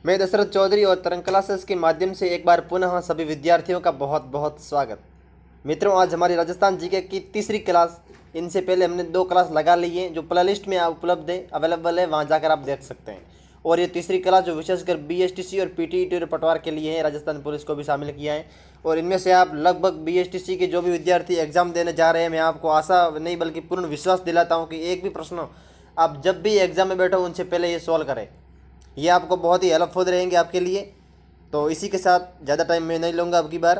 मैं दशरथ चौधरी और तरंग क्लासेस के माध्यम से एक बार पुनः सभी विद्यार्थियों का बहुत बहुत स्वागत। मित्रों, आज हमारी राजस्थान जीके की तीसरी क्लास। इनसे पहले हमने 2 क्लास लगा ली है जो प्लेलिस्ट में उपलब्ध है, अवेलेबल है, वहाँ जाकर आप देख सकते हैं। और ये तीसरी क्लास जो विशेषकर BSTC और PTET और पटवार के लिए है, राजस्थान पुलिस को भी शामिल किया है। और इनमें से आप लगभग BSTC के जो भी विद्यार्थी एग्जाम देने जा रहे हैं, मैं आपको आशा नहीं बल्कि पूर्ण विश्वास दिलाता हूँ कि एक भी प्रश्न आप जब भी एग्जाम में बैठो उनसे पहले ये सॉल्व करें। ये आपको बहुत ही हेल्पफुल रहेंगे आपके लिए। तो इसी के साथ ज़्यादा टाइम मैं नहीं लूँगा अब की बार।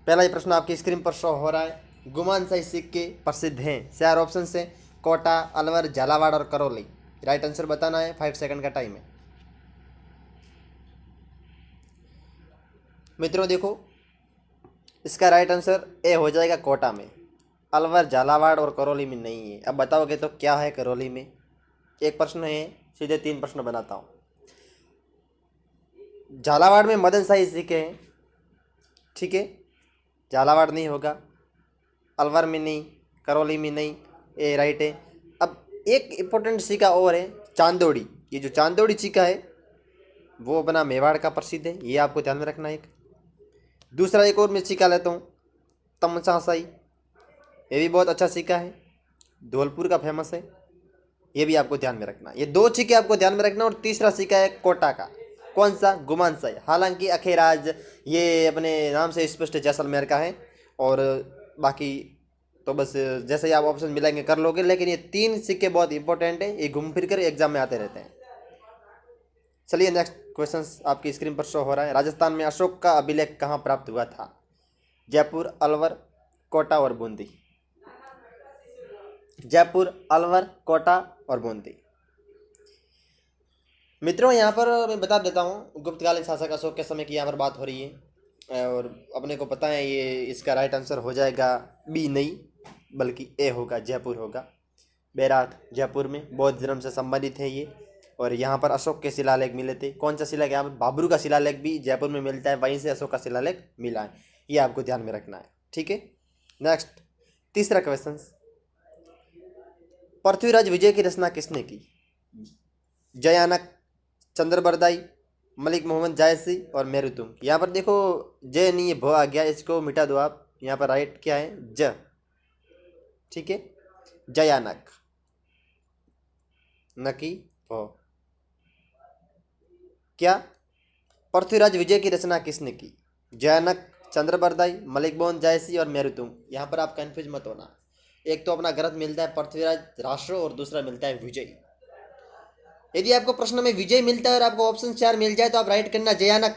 पहला ही प्रश्न आपकी स्क्रीन पर शो हो रहा है। गुमान शाही सिक्के प्रसिद्ध हैं। 4 ऑप्शन से कोटा, अलवर, झालावाड़ और करौली। राइट आंसर बताना है। 5 सेकंड का टाइम है। मित्रों देखो, इसका राइट आंसर ए हो जाएगा कोटा में। अलवर, झालावाड़ और करौली में नहीं है। अब बताओगे तो क्या है करौली में? एक प्रश्न है, सीधे 3 प्रश्न बनाता हूँ। झालावाड़ में मदन शाही सिक्के हैं, ठीक है, झालावाड़ नहीं होगा, अलवर में नहीं, करौली में नहीं, ये राइट है। अब एक इम्पोर्टेंट सिक्का और है, चांदोड़ी। ये जो चांदोड़ी सिक्का है वो अपना मेवाड़ का प्रसिद्ध है, ये आपको ध्यान में रखना है। एक दूसरा एक और मैं सिक्का लेता हूँ, तमसा शाही। ये भी बहुत अच्छा सिक्का है, धौलपुर का फेमस है, ये भी आपको ध्यान में रखना। ये 2 सिक्के आपको ध्यान में रखना। और तीसरा सिक्का है कोटा का। कौन सा? गुमान शाही। हालांकि अखेराज ये अपने नाम से स्पष्ट जैसलमेर का है, और बाकी तो बस जैसे ही आप ऑप्शन मिलेंगे कर लोगे। लेकिन ये 3 सिक्के बहुत इंपॉर्टेंट है, ये घूम फिर कर एग्जाम में आते रहते हैं। चलिए नेक्स्ट क्वेश्चन आपकी स्क्रीन पर शो हो रहा है। राजस्थान में अशोक का अभिलेख कहाँ प्राप्त हुआ था? जयपुर, अलवर, कोटा और बूंदी। जयपुर, अलवर, कोटा और बूंदी। मित्रों यहाँ पर मैं बता देता हूँ, गुप्तकालीन शासक अशोक के समय की यहाँ पर बात हो रही है। और अपने को पता है ये इसका राइट आंसर हो जाएगा बी नहीं बल्कि ए होगा, जयपुर होगा। बैराट जयपुर में बौद्ध धर्म से संबंधित है ये। और यहाँ पर अशोक के शिलालेख मिले थे। कौन सा शिलालेख? यहाँ पर बाबरू का शिलालेख भी जयपुर में मिलता है, वहीं से अशोक का शिलालेख मिला है। ये आपको ध्यान में रखना है, ठीक है। नेक्स्ट तीसरा क्वेश्चन, पृथ्वीराज विजय की रचना किसने की? जयानक, चंद्रबरदाई, मलिक मोहम्मद जायसी और मेरुतुंग। यहाँ पर देखो जय नहीं है, भ आ गया, इसको मिटा दो आप। यहाँ पर राइट क्या है? ज, ठीक है, जयानक, न कि भ। क्या? पृथ्वीराज विजय की रचना किसने की? जयानक, चंद्रबरदाई, मलिक मोहम्मद जायसी और मेरुतुंग। यहाँ पर आप कंफ्यूज मत होना। एक तो अपना ग्रंथ मिलता है पृथ्वीराज राष्ट्र और दूसरा मिलता है विजय। यदि आपको प्रश्न में विजय मिलता है और आपको ऑप्शन 4 मिल जाए तो आप राइट करना जयानक।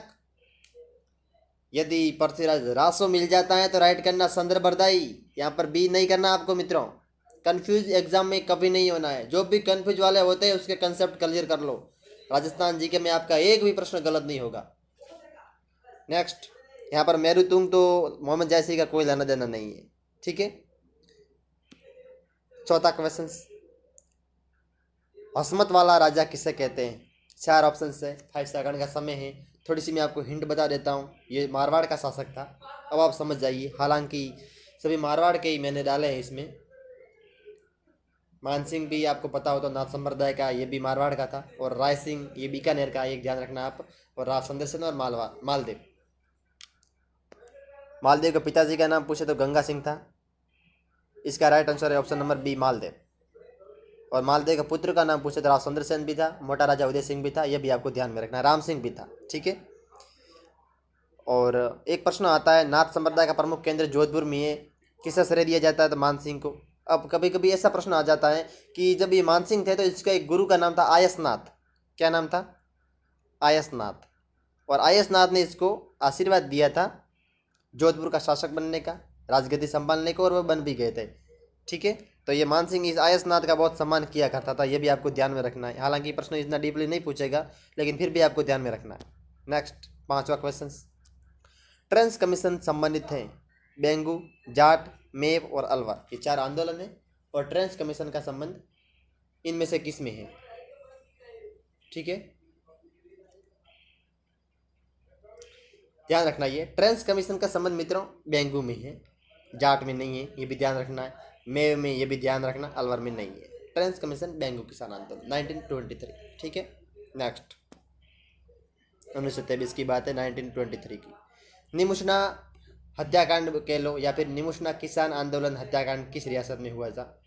यदि पृथ्वीराज रासो मिल जाता है तो राइट करना चंद्रबरदाई। यहाँ पर बी नहीं करना आपको। मित्रों कंफ्यूज एग्जाम में कभी नहीं होना है। जो भी कंफ्यूज वाले होते हैं उसके कंसेप्ट क्लियर कर लो। राजस्थान जीके में आपका एक भी प्रश्न गलत नहीं होगा। नेक्स्ट, यहाँ पर मेरुतुंग तो मोहम्मद जैसी का कोई लेना देना नहीं है, ठीक है। चौथा क्वेश्चन, हसमत वाला राजा किसे कहते हैं? 4 ऑप्शन है, 5 सेकंड का समय है। थोड़ी सी मैं आपको हिंट बता देता हूँ, ये मारवाड़ का शासक था। अब आप समझ जाइए, हालांकि सभी मारवाड़ के ही मैंने डाले हैं इसमें। मानसिंह भी आपको पता हो तो नाथ संप्रदाय का, ये भी मारवाड़ का था। और राय सिंह ये बीकानेर का, एक ध्यान रखना आप। और राव सुंदर सेन और मालदेव। मालदेव के पिताजी का नाम पूछे तो गंगा सिंह था। इसका राइट आंसर है ऑप्शन नंबर बी, मालदेव। और मालदेव के पुत्र का नाम पूछे तो राव सुंदर सेन भी था, मोटा राजा उदय सिंह भी था, यह भी आपको ध्यान में रखना है। राम सिंह भी था, ठीक है। और एक प्रश्न आता है, नाथ संप्रदाय का प्रमुख केंद्र जोधपुर में है, किसे श्रेय दिया जाता है? तो मानसिंह को। अब कभी कभी ऐसा प्रश्न आ जाता है कि जब ये मानसिंह थे तो इसका एक गुरु का नाम था आयसनाथ। क्या नाम था? आयसनाथ। और आयसनाथ ने इसको आशीर्वाद दिया था जोधपुर का शासक बनने का, राजगद्दी संभालने को, और वह बन भी गए थे, ठीक है। तो ये मानसिंह इस आयसनाथ का बहुत सम्मान किया करता था, ये भी आपको ध्यान में रखना है। हालांकि प्रश्न इतना डीपली नहीं पूछेगा, लेकिन फिर भी आपको ध्यान में रखना है। नेक्स्ट 5वां क्वेश्चन, ट्रेंस कमीशन संबंधित है बेंगू, जाट, मेव और अलवर। ये 4 आंदोलन है और ट्रेंस कमीशन का संबंध इनमें से किस में है? ठीक है, ध्यान रखना। ये ट्रेंस कमीशन का संबंध मित्रों बेंगू में है, जाट में नहीं है, ये भी ध्यान रखना है। मेव में ये भी ध्यान रखना, अलवर में नहीं है। ट्रेंस कमीशन बेंगू किसान आंदोलन 1923, ठीक है। नेक्स्ट 1923 की बात है, 1923 की। निमुषना हत्याकांड कह लो या फिर निमुषना किसान आंदोलन हत्याकांड किस रियासत में हुआ था?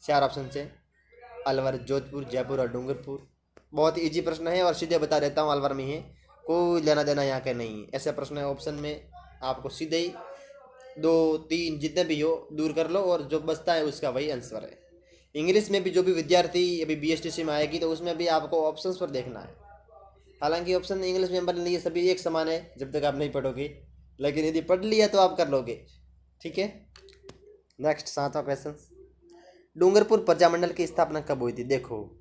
4 ऑप्शन से अलवर, जोधपुर, जयपुर और डूंगरपुर। बहुत ही ईजी प्रश्न है और सीधे बता देता हूँ, अलवर में है, कोई लेना देना यहाँ का नहीं है। ऐसे प्रश्न है ऑप्शन में, आपको सीधे ही 2 3 जितने भी हो दूर कर लो और जो बचता है उसका वही आंसर है। इंग्लिश में भी जो भी विद्यार्थी अभी बीएसटीसी में आएगी तो उसमें भी आपको ऑप्शंस पर देखना है। हालांकि ऑप्शन इंग्लिश में बन लिए सभी एक समान है जब तक आप नहीं पढ़ोगे, लेकिन यदि पढ़ लिया तो आप कर लोगे। ठीक है, नेक्स्ट 7वां क्वेश्चन, डूंगरपुर प्रजामंडल की स्थापना कब हुई थी? देखो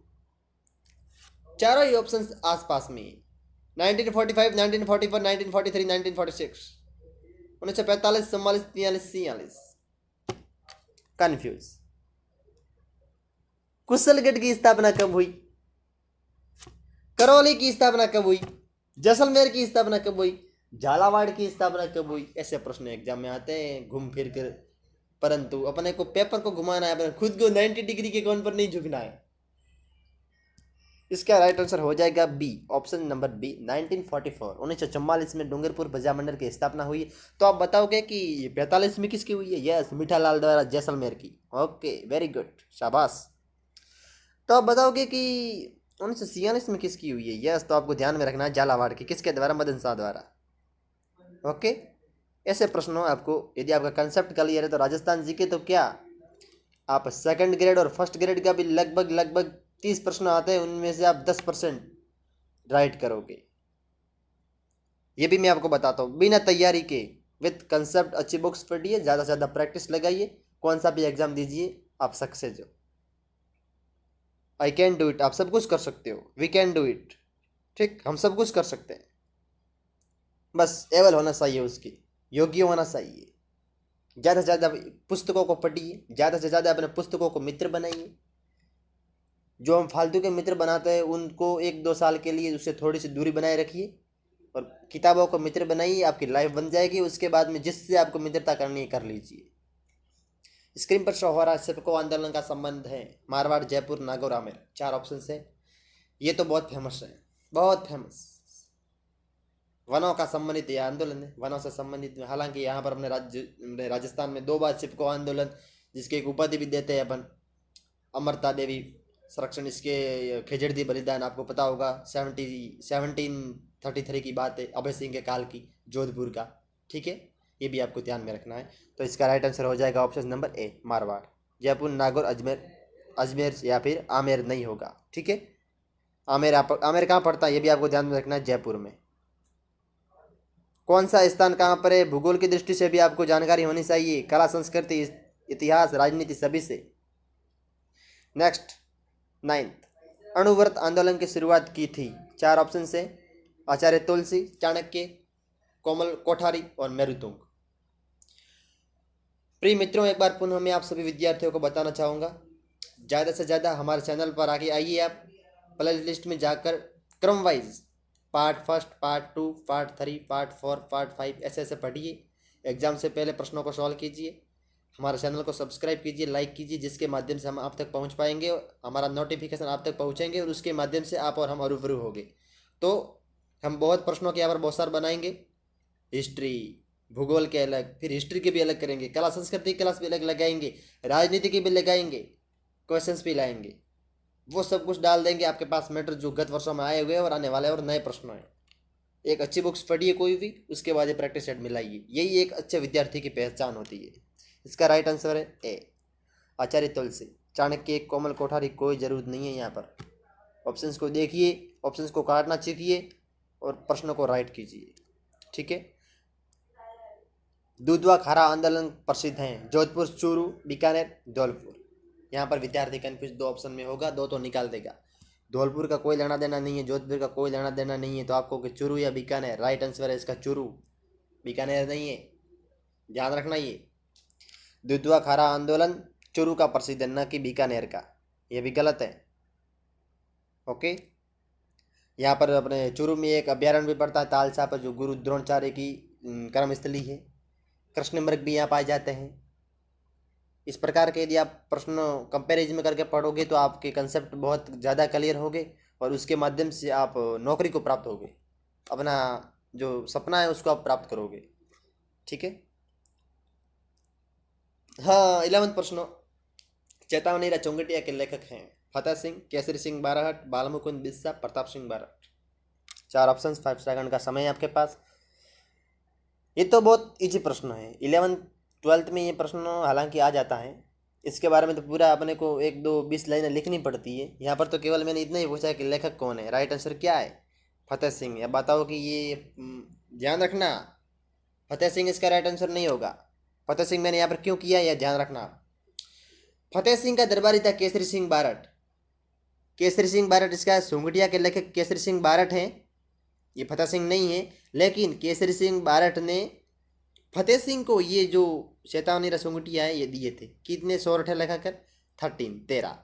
चारों ही ऑप्शन आसपास में, 1945, 1944, 1943, 1946, 1945, 44, 43, 46। कंफ्यूज। कुशलगढ़ की स्थापना कब हुई? करौली की स्थापना कब हुई? जैसलमेर की स्थापना कब हुई? झालावाड़ की स्थापना कब हुई? ऐसे प्रश्न एग्जाम में आते हैं घूम फिर कर, परंतु अपने को पेपर को घुमाना है, अपने खुद को 90 डिग्री के कोण पर नहीं झुकना है। इसका राइट आंसर हो जाएगा बी, ऑप्शन नंबर बी, 1944, 1944 में डूंगरपुर प्रजामंडल की स्थापना हुई। तो आप बताओगे कि 45 में किसकी हुई है? यस, मीठालाल द्वारा जैसलमेर की। ओके, वेरी गुड, शाबाश। तो आप बताओगे कि 1946 में किसकी हुई है? यस, तो आपको ध्यान में रखना है झालावाड़ की। किसके द्वारा? मदन शाह द्वारा। ओके, ऐसे प्रश्नों आपको, यदि आपका कंसेप्ट क्लियर है तो राजस्थान जी के तो क्या आप सेकंड ग्रेड और फर्स्ट ग्रेड का भी लगभग लगभग 30 प्रश्न आते हैं, उनमें से आप 10% राइट करोगे। ये भी मैं आपको बताता हूँ, बिना तैयारी के विद कंसेप्ट अच्छी बुक्स पढ़िए, ज़्यादा से ज़्यादा प्रैक्टिस लगाइए, कौन सा भी एग्जाम दीजिए, आप सक्सेस हो। आई कैन डू इट, आप सब कुछ कर सकते हो, वी कैन डू इट। ठीक, हम सब कुछ कर सकते हैं, बस एबल होना चाहिए, उसकी योग्य होना चाहिए। ज़्यादा से ज़्यादा पुस्तकों को पढ़िए, ज़्यादा से ज़्यादा अपने पुस्तकों को मित्र बनाइए। जो हम फालतू के मित्र बनाते हैं उनको 1 2 साल के लिए उससे थोड़ी सी दूरी बनाए रखिए और किताबों को मित्र बनाइए, आपकी लाइफ बन जाएगी। उसके बाद में जिससे आपको मित्रता करनी है कर लीजिए। स्क्रीन पर शो हो रहा है सिपको आंदोलन का संबंध है मारवाड़, जयपुर, नागौर, आमेर। 4 ऑप्शन है। ये तो बहुत फेमस है, बहुत फेमस। वनों का संबंधित यह आंदोलन है, वनों से संबंधित। हालांकि यहाँ पर अपने राजस्थान में 2 बार चिपको आंदोलन, जिसके एक उपाधि भी देते हैं अपन, अमरता देवी संरक्षण, इसके खेजड़दी बलिदान आपको पता होगा, 1733 की बात है, अभय सिंह के काल की, जोधपुर का। ठीक है, ये भी आपको ध्यान में रखना है। तो इसका राइट आंसर हो जाएगा option number A, Marwar. Jaipur, Nagaur, Ajmer, Ajmer या फिर आमेर नहीं होगा। ठीक है, आमेर आमेर कहाँ पड़ता है ये भी आपको ध्यान में रखना है, जयपुर में। कौन सा स्थान कहाँ पर है, भूगोल की दृष्टि से भी आपको जानकारी होनी चाहिए, कला, संस्कृति, इतिहास, राजनीति, सभी से। नेक्स्ट 9th, अणुव्रत आंदोलन की शुरुआत की थी? 4 ऑप्शन से आचार्य तुलसी, चाणक्य, कोमल कोठारी और मेरुतुंग। प्रिय मित्रों, एक बार पुनः मैं आप सभी विद्यार्थियों को बताना चाहूँगा, ज़्यादा से ज़्यादा हमारे चैनल पर आगे आइए। आप प्ले लिस्ट में जाकर क्रम wise part 1, part 2, part 3, part 4, part 5 ऐसे ऐसे पढ़िए। एग्जाम से पहले प्रश्नों को सॉल्व कीजिए। हमारे चैनल को सब्सक्राइब कीजिए, लाइक कीजिए, जिसके माध्यम से हम आप तक पहुंच पाएंगे, हमारा नोटिफिकेशन आप तक पहुंचेंगे और उसके माध्यम से आप और हम रूबरू होंगे। तो हम बहुत प्रश्नों के यहाँ पर बहुत सारे बनाएंगे, हिस्ट्री, भूगोल के अलग, फिर हिस्ट्री के भी अलग करेंगे, कला संस्कृति क्लास भी अलग लगाएंगे, राजनीति के भी लगाएंगे, क्वेश्चंस भी लाएंगे। वो सब कुछ डाल देंगे आपके पास मैटर जो गत वर्षों में आए हुए और आने वाले और नए प्रश्न हैं। एक अच्छी बुक्स पढ़िए कोई भी, उसके बाद ये प्रैक्टिस सेट मिलाइए, यही एक अच्छे विद्यार्थी की पहचान होती है। इसका राइट आंसर है ए, आचार्य तुलसी, चाणक्य, कोमल कोठारी कोई जरूरत नहीं है यहाँ पर। ऑप्शंस को देखिए, ऑप्शंस को काटना सीखिए और प्रश्नों को राइट कीजिए। ठीक है, दूधवा खारा आंदोलन प्रसिद्ध हैं, जोधपुर, चूरू, बीकानेर, धौलपुर। यहाँ पर विद्यार्थी कन्फ्यूज 2 ऑप्शन में होगा, 2 तो निकाल देगा। धौलपुर का कोई लेना देना नहीं है, जोधपुर का कोई लेना देना नहीं है, तो आपको कि चूरू या बीकानेर। राइट आंसर है इसका चूरू, बीकानेर नहीं है, ध्यान रखना। ये दूधवा खारा आंदोलन चूरू का प्रसिद्ध है, न कि बीकानेर का, ये भी गलत है। ओके, यहाँ पर अपने चूरू में एक अभ्यारण्य भी पड़ता है तालसा पर, जो गुरु द्रोणाचार्य की कर्मस्थली है। कृष्ण मृग भी यहाँ पाए जाते हैं। इस प्रकार के यदि आप प्रश्न कंपेरिजन में करके पढ़ोगे तो आपके कंसेप्ट बहुत ज़्यादा क्लियर होंगे और उसके माध्यम से आप नौकरी को प्राप्त होगे। अपना जो सपना है उसको आप प्राप्त करोगे। ठीक है। हाँ, 11वां प्रश्न। चेतावनी चौंगटिया के लेखक हैं फतेह सिंह, केसरी सिंह बाराहट, बालमुकुंद बिस्सा, प्रताप सिंह बाराहट। 4 ऑप्शन, 5 सेकंड का समय है आपके पास। ये तो बहुत इजी प्रश्न है। 11th 12th में ये प्रश्न हालांकि आ जाता है। इसके बारे में तो पूरा अपने को 1 2 20 लाइनें लिखनी पड़ती है। यहाँ पर तो केवल मैंने इतना ही पूछा है कि लेखक कौन है। राइट आंसर क्या है? फतेह सिंह। अब बताओ कि ये ध्यान रखना, फतेह सिंह इसका राइट आंसर नहीं होगा। फतेह सिंह मैंने यहाँ पर क्यों किया यह ध्यान रखना। फतेह सिंह का दरबारी था केसरी सिंह बारठ। केसरी सिंह बारठ इसका सोंगटिया के लेखक केसरी सिंह बारठ हैं, ये फतेह सिंह नहीं है। लेकिन केसरी सिंह बारठ ने फतेह सिंह को ये जो चेतावनी रसोंगटिया है ये दिए थे। कितने सोरठ है लगाकर? 13।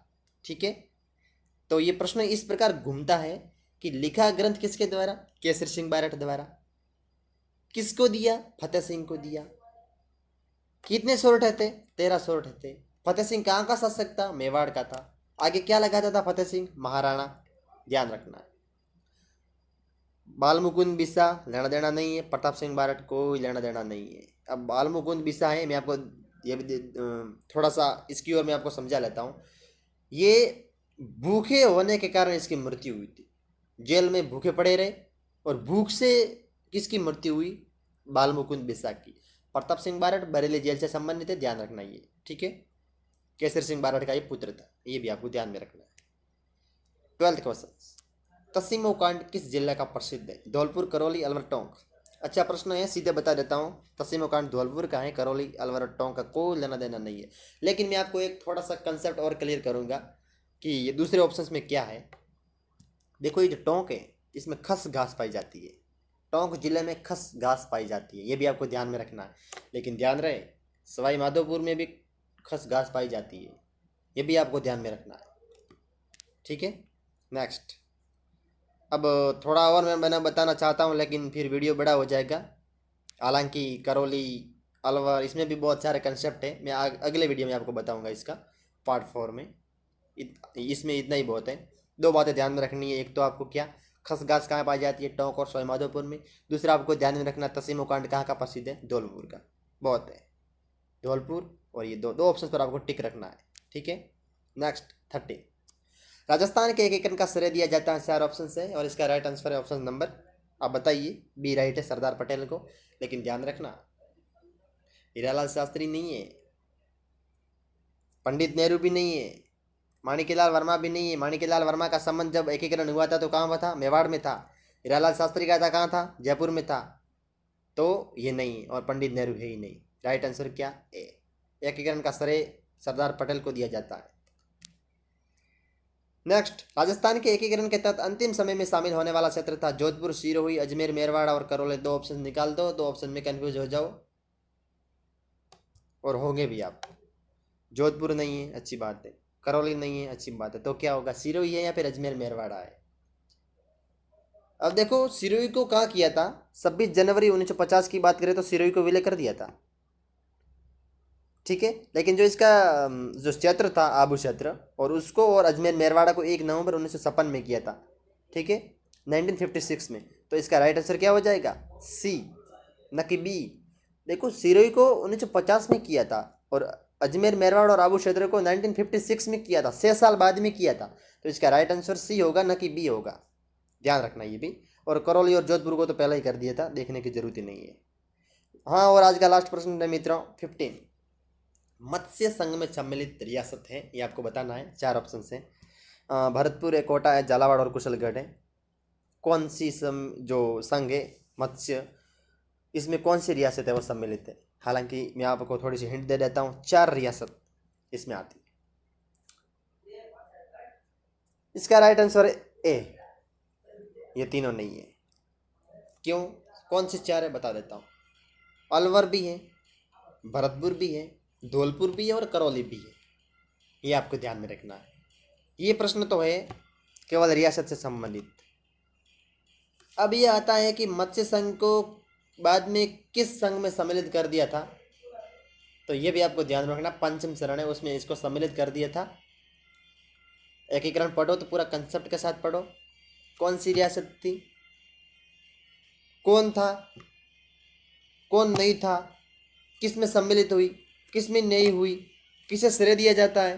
ठीक है। तो ये प्रश्न इस प्रकार घूमता है कि लिखा ग्रंथ किसके द्वारा? केसरी सिंह बारठ द्वारा। किसको दिया? फतेह सिंह को दिया। कितने सोरठ थे? 13 सोरठ थे। फतेह सिंह कहाँ का शासक था? मेवाड़ का था। आगे क्या लगाता था फतेह सिंह? महाराणा। ध्यान रखना। बालमुकुंद बिस्सा लेना देना नहीं है, प्रताप सिंह बारठ कोई लेना देना नहीं है। अब बालमुकुंद बिस्सा है, मैं आपको ये भी थोड़ा सा इसकी ओर मैं आपको समझा लेता हूँ। ये भूखे होने के कारण इसकी मृत्यु हुई थी। जेल में भूखे पड़े रहे और भूख से किसकी मृत्यु हुई? बालमुकुंद बिस्सा की। प्रताप सिंह बारठ बरेली जेल से संबंधित है, ध्यान रखना ये। ठीक है। केसरी सिंह बारठ का ये पुत्र था, ये भी आपको ध्यान में रखना है। 12th question. तसीमो कांड किस जिले का प्रसिद्ध है? धौलपुर, करौली, अलवर, टोंक। अच्छा प्रश्न है, सीधे बता देता हूँ। तसीमो कांड धौलपुर का है, करौली, अलवर और टोंक का कोई लेना देना नहीं है। लेकिन मैं आपको एक थोड़ा सा कंसेप्ट और क्लियर करूंगा कि ये दूसरे ऑप्शंस में क्या है। देखो ये जो टोंक है इसमें खस घास पाई जाती है। टोंक जिले में खस घास पाई जाती है, ये भी आपको ध्यान में रखना है। लेकिन ध्यान रहे सवाई माधोपुर में भी खस घास पाई जाती है, ये भी आपको ध्यान में रखना है। ठीक है। नेक्स्ट। अब थोड़ा और मैं बताना चाहता हूँ लेकिन फिर वीडियो बड़ा हो जाएगा। हालांकि करौली, अलवर इसमें भी बहुत सारे कंसेप्ट है। मैं अगले वीडियो में आपको बताऊंगा इसका पार्ट 4 में। इसमें इतना ही बहुत है। 2 बातें ध्यान में रखनी है। एक तो आपको क्या खसगास कहाँ पाई जाती है? टोंक और सवाईमाधोपुर में। दूसरा आपको ध्यान में रखना तसीमो कांड कहाँ का प्रसिद्ध है? धौलपुर का। बहुत है, धौलपुर और ये दो दो ऑप्शन पर आपको टिक रखना है। ठीक है। नेक्स्ट 30। राजस्थान के एकीकरण का श्रेय दिया जाता है 4 ऑप्शन से और इसका राइट आंसर है ऑप्शन नंबर, आप बताइए। बी राइट है, सरदार पटेल को। लेकिन ध्यान रखना हीरालाल शास्त्री नहीं है, पंडित नेहरू भी नहीं है, माणिक्यलाल वर्मा भी नहीं है। माणिक्यलाल वर्मा का संबंध जब एकीकरण हुआ था तो कहाँ था? मेवाड़ में था। हीरालाल शास्त्री का था कहाँ था? जयपुर में था। तो ये नहीं और पंडित नेहरू है ही नहीं। राइट आंसर क्या? ए। एकीकरण का श्रेय सरदार पटेल को दिया जाता है। नेक्स्ट। राजस्थान के एकीकरण के तहत अंतिम समय में शामिल होने वाला क्षेत्र था जोधपुर, सिरोही, अजमेर, मेरवाड़ और करौली। 2 ऑप्शन निकाल दो, 2 ऑप्शन में कंफ्यूज हो जाओ और होंगे भी आप। जोधपुर नहीं है, अच्छी बात है। करौली नहीं है, अच्छी बात है। तो क्या होगा? सिरोही है या फिर अजमेर मेरवाड़ा है? अब देखो सिरोही को कहाँ किया था? 26 जनवरी 1950 की बात करें तो सिरोही को विलय कर दिया था। ठीक है। लेकिन जो इसका जो क्षेत्र था आबू क्षेत्र, और उसको और अजमेर मेरवाड़ा को 1 नवंबर 1956 में किया था। ठीक है, 1956 में। तो इसका राइट आंसर क्या हो जाएगा? सी, न कि बी। देखो सिरोही को 1950 में किया था और अजमेर मेरवाड़ और आबू क्षेत्र को 1956 में किया था, 6 साल बाद में किया था। तो इसका राइट आंसर सी होगा, न कि बी होगा। ध्यान रखना ये भी। और करौली और जोधपुर को तो पहले ही कर दिया था, देखने की जरूरत ही नहीं है। हाँ, और आज का लास्ट प्रश्न है मित्रों 15। मत्स्य संघ में सम्मिलित रियासत है, ये आपको बताना है। 4 ऑप्शन है। भरतपुर है, कोटा है, झालावाड़ और कुशलगढ़ है। कौन सी जो संघ है मत्स्य, इसमें कौन सी रियासत है वो सम्मिलित है? हालांकि मैं आपको थोड़ी सी हिंट दे देता हूँ, 4 रियासत इसमें आती है। इसका राइट आंसर है ए, ये तीनों नहीं है। क्यों? कौन सी 4 है बता देता हूँ। अलवर भी है, भरतपुर भी है, धौलपुर भी है और करौली भी है। ये आपको ध्यान में रखना है। ये प्रश्न तो है केवल रियासत से संबंधित। अब ये आता है कि मत्स्य संघ को बाद में किस संघ में सम्मिलित कर दिया था? तो ये भी आपको ध्यान रखना। पंचम शरण है, उसमें इसको सम्मिलित कर दिया था। एकीकरण पढ़ो तो पूरा कंसेप्ट के साथ पढ़ो। कौन सी रियासत थी? कौन था, कौन नहीं था, किस में सम्मिलित हुई, किस में नहीं हुई, किसे श्रेय दिया जाता है,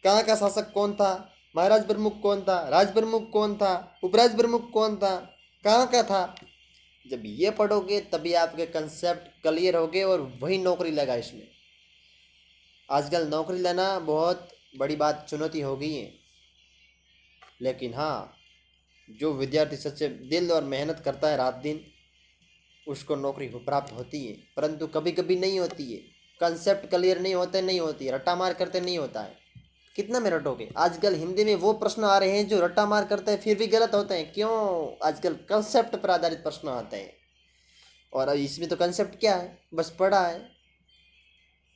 कहाँ का शासक कौन था, महाराज प्रमुख कौन था, राज प्रमुख कौन था, उपराज प्रमुख कौन था, कहाँ का था। जब ये पढ़ोगे तभी आपके कंसेप्ट क्लियर होंगे और वही नौकरी लगा इसमें। आजकल नौकरी लेना बहुत बड़ी बात, चुनौती हो गई है। लेकिन हाँ, जो विद्यार्थी सच्चे दिल और मेहनत करता है रात दिन, उसको नौकरी प्राप्त होती है। परंतु कभी कभी नहीं होती है, कंसेप्ट क्लियर नहीं होते, नहीं होती है, रट्टा मार करते नहीं होता है। कितना में रटोगे। आजकल हिंदी में वो प्रश्न आ रहे हैं जो रट्टा मार करते हैं फिर भी गलत होते हैं। क्यों? आजकल कंसेप्ट पर आधारित प्रश्न आते हैं। और अब इसमें तो कंसेप्ट क्या है, बस पढ़ा है।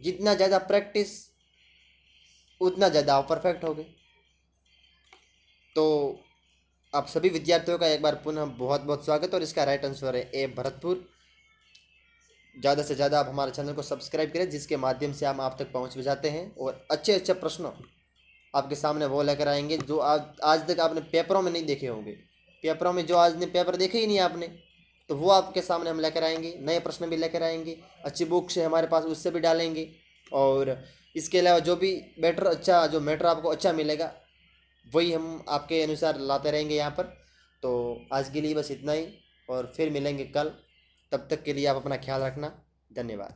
जितना ज़्यादा प्रैक्टिस उतना ज़्यादा आप परफेक्ट हो गए। तो आप सभी विद्यार्थियों का एक बार पुनः बहुत बहुत स्वागत। और इसका राइट आंसर है ए, भरतपुर। ज़्यादा से ज़्यादा आप हमारे चैनल को सब्सक्राइब करें, जिसके माध्यम से हम आप तक पहुंच भी जाते हैं और अच्छे अच्छे प्रश्न आपके सामने वो लेकर आएंगे जो आज तक आपने पेपरों में नहीं देखे होंगे। पेपरों में जो आज ने पेपर देखे ही नहीं आपने, तो वो आपके सामने हम लेकर आएंगे। नए प्रश्न भी लेकर आएंगे, अच्छी बुक से हमारे पास, उससे भी डालेंगे। और इसके अलावा जो भी बेटर अच्छा, जो मैटर आपको अच्छा मिलेगा वही हम आपके अनुसार लाते रहेंगे यहाँ पर। तो आज के लिए बस इतना ही, और फिर मिलेंगे कल। तब तक के लिए आप अपना ख्याल रखना। धन्यवाद।